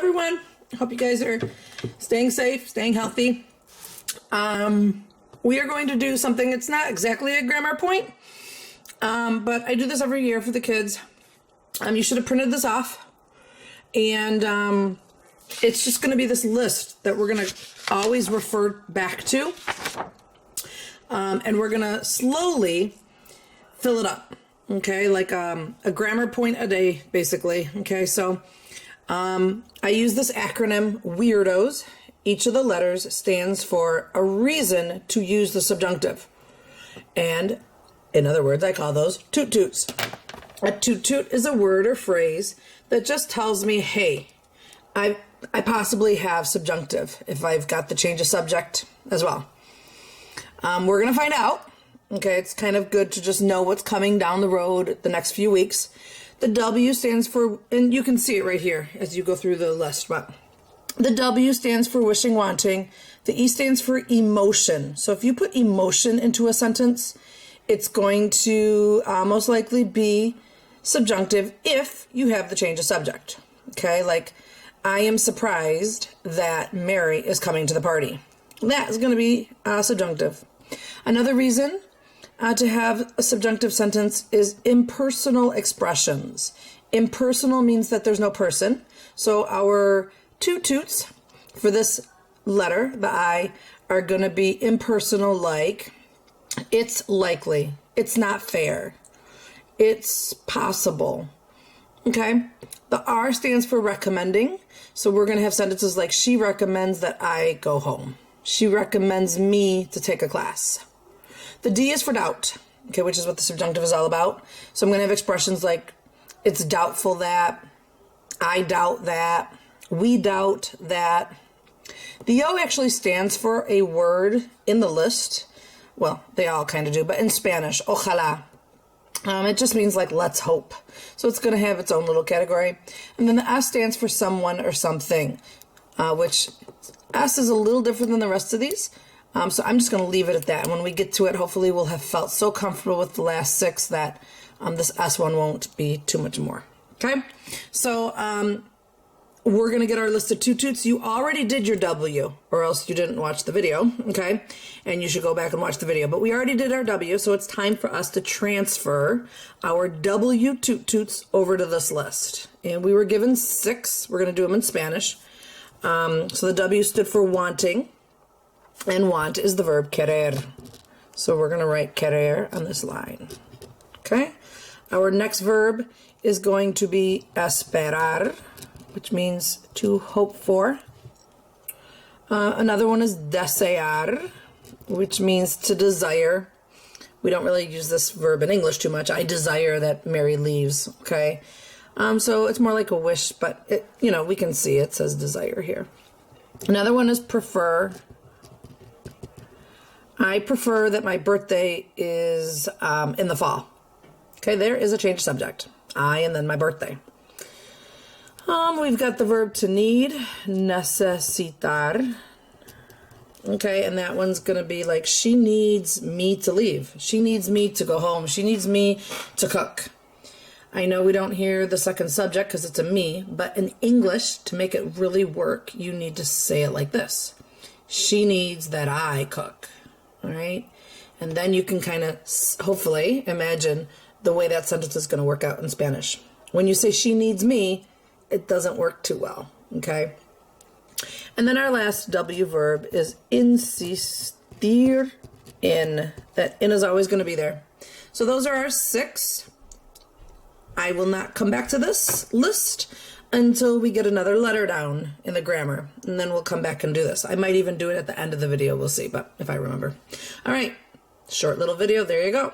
everyone. Hope you guys are staying safe, staying healthy. We are going to do something. It's not exactly a grammar point, but I do this every year for the kids. You should have printed this off, and it's just going to be this list that we're going to always refer back to, and we're going to slowly fill it up. Okay, like a grammar point a day, basically. Okay, so I use this acronym, weirdos. Each of the letters stands for a reason to use the subjunctive. And in other words, I call those toot toots. A toot toot is a word or phrase that just tells me, hey, I possibly have subjunctive if I've got the change of subject as well. We're going to find out. Okay, it's kind of good to just know what's coming down the road the next few weeks. The W stands for, and you can see it right here as you go through the list, but the W stands for wishing, wanting. The E stands for emotion. So if you put emotion into a sentence, it's going to most likely be subjunctive if you have the change of subject. Okay, like I am surprised that Mary is coming to the party. That is going to be subjunctive. Another reason to have a subjunctive sentence is impersonal expressions. Impersonal means that there's no person. So our toot toots for this letter, the I, are going to be impersonal, like it's likely, it's not fair, it's possible. Okay? The R stands for recommending. So we're going to have sentences like she recommends that I go home. She recommends me to take a class. The D is for doubt, okay, which is what the subjunctive is all about. So I'm going to have expressions like it's doubtful that, I doubt that, we doubt that. The O actually stands for a word in the list. Well, they all kind of do, but in Spanish, ojalá. It just means like let's hope. So it's going to have its own little category. And then the S stands for someone or something, which S is a little different than the rest of these. So I'm just going to leave it at that. And when we get to it, hopefully we'll have felt so comfortable with the last six that this S one won't be too much more. Okay? So we're going to get our list of toot toots. You already did your W, or else you didn't watch the video. Okay? And you should go back and watch the video. But we already did our W, so it's time for us to transfer our W toot toots over to this list. And we were given 6. We're going to do them in Spanish. So the W stood for wanting. And want is the verb querer. So we're going to write querer on this line. Okay? Our next verb is going to be esperar, which means to hope for. Another one is desear, which means to desire. We don't really use this verb in English too much. I desire that Mary leaves. Okay? So it's more like a wish, but it, we can see it says desire here. Another one is prefer. I prefer that my birthday is in the fall. Okay, there is a change of subject. I and then my birthday. We've got the verb to need, necesitar. Okay, and that one's going to be like she needs me to leave. She needs me to go home. She needs me to cook. I know we don't hear the second subject because it's a me, but in English, to make it really work, you need to say it like this. She needs that I cook. All right, and then you can kind of hopefully imagine the way that sentence is going to work out in Spanish. When you say she needs me, it doesn't work too well. Okay, and then our last W verb is insistir in. That in is always going to be there. So those are our 6. I will not come back to this list until we get another letter down in the grammar, and then we'll come back and do this. I might even do it at the end of the video, we'll see, but if I remember. All right, short little video, there you go.